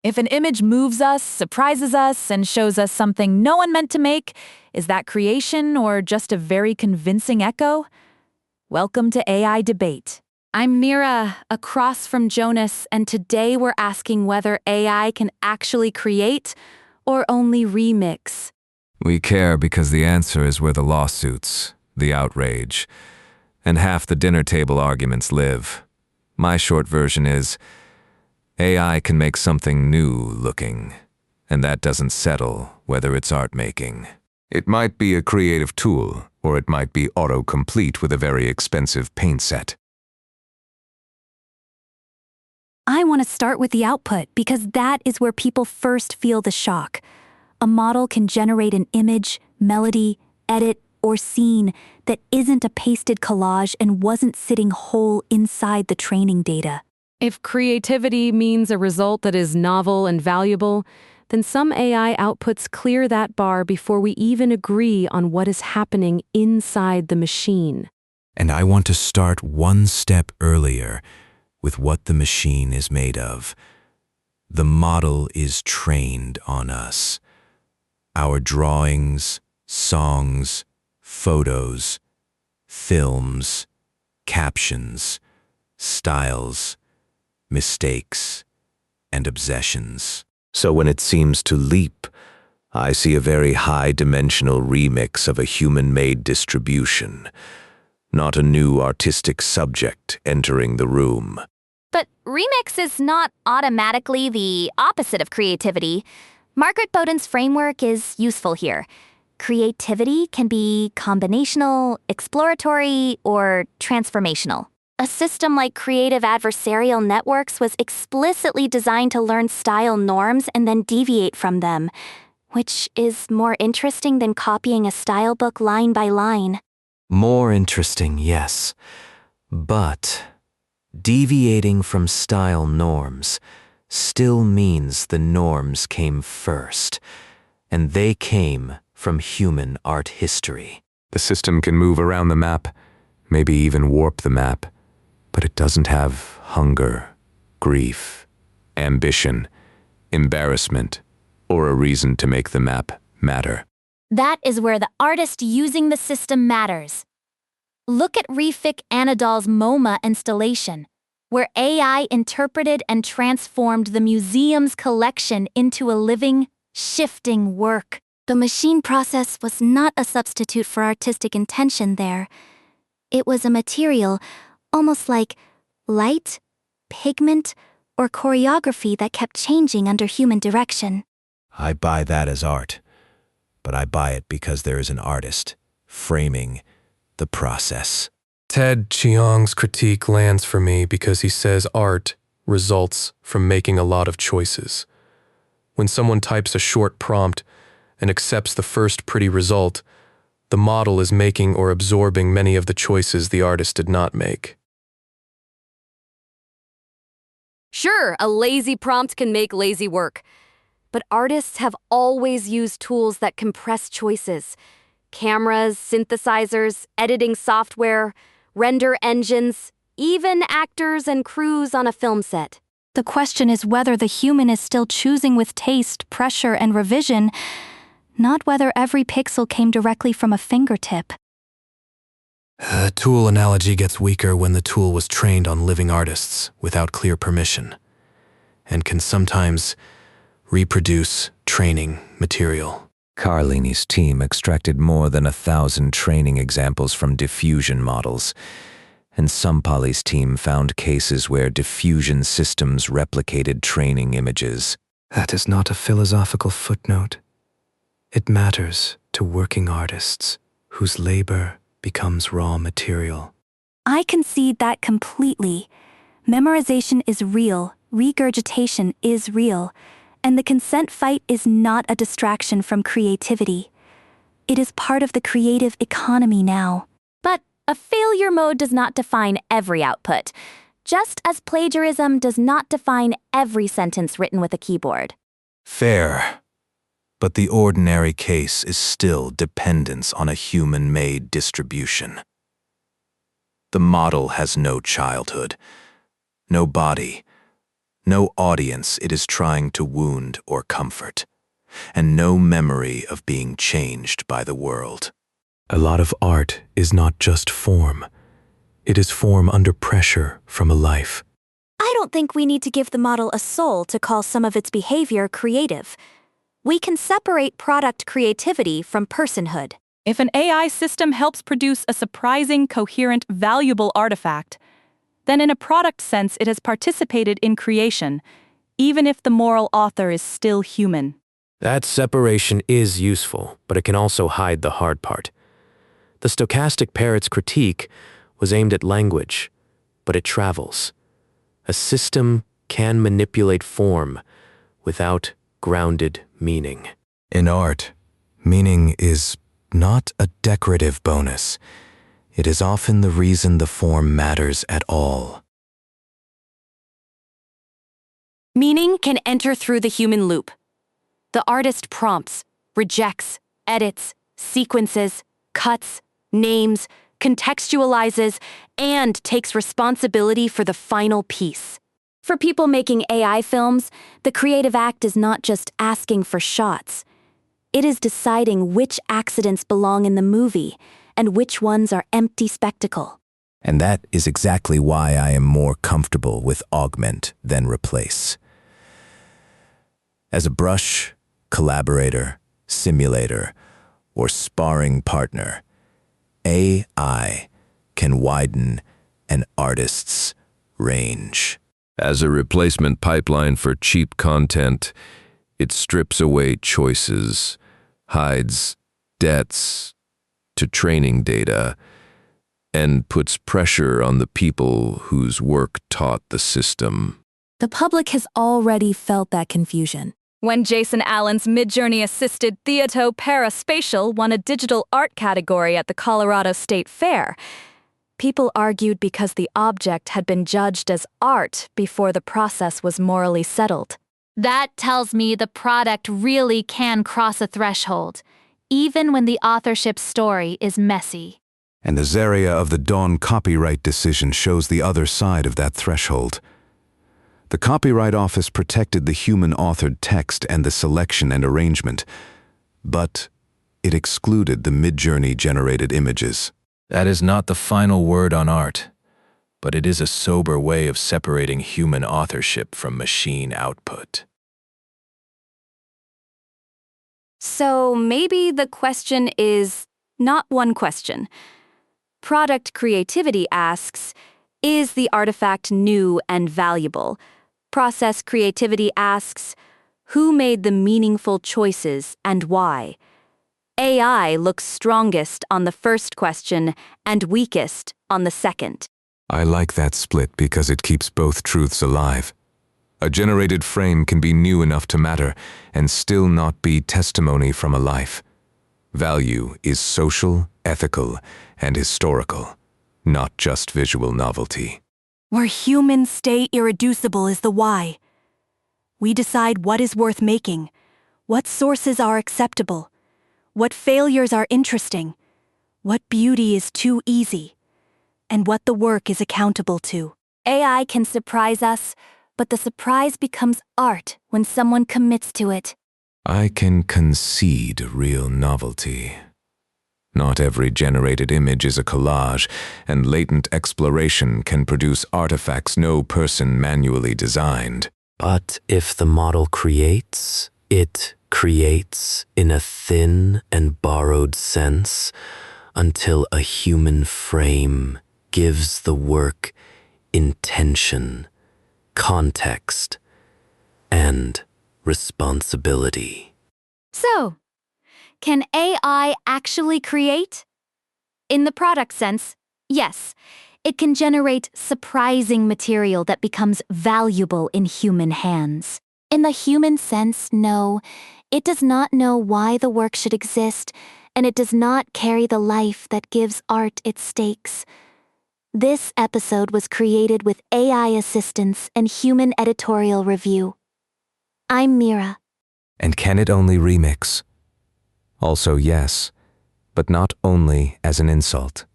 If an image moves us, surprises us, and shows us something no one meant to make, is that creation or just a very convincing echo? Welcome to AI Debate. I'm Mira, across from Jonas, and today we're asking whether AI can actually create or only remix. We care because the answer is where the lawsuits, the outrage, and half the dinner table arguments live. My short version is, AI can make something new looking, and that doesn't settle whether it's art making. It might be a creative tool, or it might be autocomplete with a very expensive paint set. I want to start with the output because that is where people first feel the shock. A model can generate an image, melody, edit, or scene that isn't a pasted collage and wasn't sitting whole inside the training data. If creativity means a result that is novel and valuable, then some AI outputs clear that bar before we even agree on what is happening inside the machine. And I want to start one step earlier with what the machine is made of. The model is trained on us. Our drawings, songs, photos, films, captions, styles, mistakes, and obsessions. So when it seems to leap, I see a very high-dimensional remix of a human-made distribution, not a new artistic subject entering the room. But remix is not automatically the opposite of creativity. Margaret Bowden's framework is useful here. Creativity can be combinational, exploratory, or transformational. A system like creative adversarial networks was explicitly designed to learn style norms and then deviate from them, which is more interesting than copying a style book line by line. More interesting, yes. But deviating from style norms still means the norms came first, and they came from human art history. The system can move around the map, maybe even warp the map, but it doesn't have hunger, grief, ambition, embarrassment, or a reason to make the map matter. That is where the artist using the system matters. Look at Refik Anadol's MoMA installation, where AI interpreted and transformed the museum's collection into a living, shifting work. The machine process was not a substitute for artistic intention there. It was a material, almost like light, pigment, or choreography that kept changing under human direction. I buy that as art, but I buy it because there is an artist framing the process. Ted Chiang's critique lands for me because he says art results from making a lot of choices. When someone types a short prompt and accepts the first pretty result, the model is making or absorbing many of the choices the artist did not make. Sure, a lazy prompt can make lazy work, but artists have always used tools that compress choices. Cameras, synthesizers, editing software, render engines, even actors and crews on a film set. The question is whether the human is still choosing with taste, pressure, and revision, not whether every pixel came directly from a fingertip. The tool analogy gets weaker when the tool was trained on living artists without clear permission, and can sometimes reproduce training material. Carlini's team extracted more than 1,000 training examples from diffusion models, and Sampali's team found cases where diffusion systems replicated training images. That is not a philosophical footnote. It matters to working artists whose labor becomes raw material. I concede that completely. Memorization is real, regurgitation is real, and the consent fight is not a distraction from creativity. It is part of the creative economy now. But a failure mode does not define every output, just as plagiarism does not define every sentence written with a keyboard. Fair. But the ordinary case is still dependence on a human-made distribution. The model has no childhood, no body, no audience it is trying to wound or comfort, and no memory of being changed by the world. A lot of art is not just form. It is form under pressure from a life. I don't think we need to give the model a soul to call some of its behavior creative. We can separate product creativity from personhood. If an AI system helps produce a surprising, coherent, valuable artifact, then in a product sense it has participated in creation, even if the moral author is still human. That separation is useful, but it can also hide the hard part. The stochastic parrot's critique was aimed at language, but it travels. A system can manipulate form without grounded meaning. In art, meaning is not a decorative bonus. It is often the reason the form matters at all. Meaning can enter through the human loop. The artist prompts, rejects, edits, sequences, cuts, names, contextualizes, and takes responsibility for the final piece. For people making AI films, the creative act is not just asking for shots. It is deciding which accidents belong in the movie and which ones are empty spectacle. And that is exactly why I am more comfortable with augment than replace. As a brush, collaborator, simulator, or sparring partner, AI can widen an artist's range. As a replacement pipeline for cheap content, it strips away choices, hides debts to training data, and puts pressure on the people whose work taught the system. The public has already felt that confusion. When Jason Allen's Midjourney-assisted Theato Paraspatial won a digital art category at the Colorado State Fair, people argued because the object had been judged as art before the process was morally settled. That tells me the product really can cross a threshold, even when the authorship story is messy. And the Zaria of the Dawn copyright decision shows the other side of that threshold. The Copyright Office protected the human-authored text and the selection and arrangement, but it excluded the Midjourney-generated images. That is not the final word on art, but it is a sober way of separating human authorship from machine output. So maybe the question is not one question. Product creativity asks, is the artifact new and valuable? Process creativity asks, who made the meaningful choices and why? AI looks strongest on the first question and weakest on the second. I like that split because it keeps both truths alive. A generated frame can be new enough to matter and still not be testimony from a life. Value is social, ethical, and historical, not just visual novelty. Where humans stay irreducible is the why. We decide what is worth making, what sources are acceptable, what failures are interesting, what beauty is too easy, and what the work is accountable to. AI can surprise us, but the surprise becomes art when someone commits to it. I can concede real novelty. Not every generated image is a collage, and latent exploration can produce artifacts no person manually designed. But if the model creates, it creates in a thin and borrowed sense until a human frame gives the work intention, context, and responsibility. So, can AI actually create? In the product sense, yes. It can generate surprising material that becomes valuable in human hands. In the human sense, no. It does not know why the work should exist, and it does not carry the life that gives art its stakes. This episode was created with AI assistance and human editorial review. I'm Mira. And can it only remix? Also yes, but not only as an insult.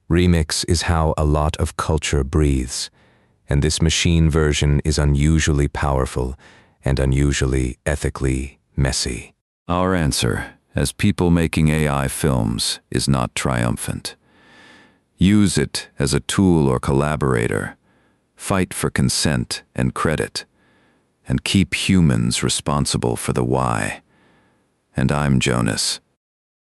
Remix is how a lot of culture breathes, And this machine version is unusually powerful and unusually ethically messy. Our answer, as people making AI films, is not triumphant. Use it as a tool or collaborator. Fight for consent and credit. And keep humans responsible for the why. And I'm Jonas.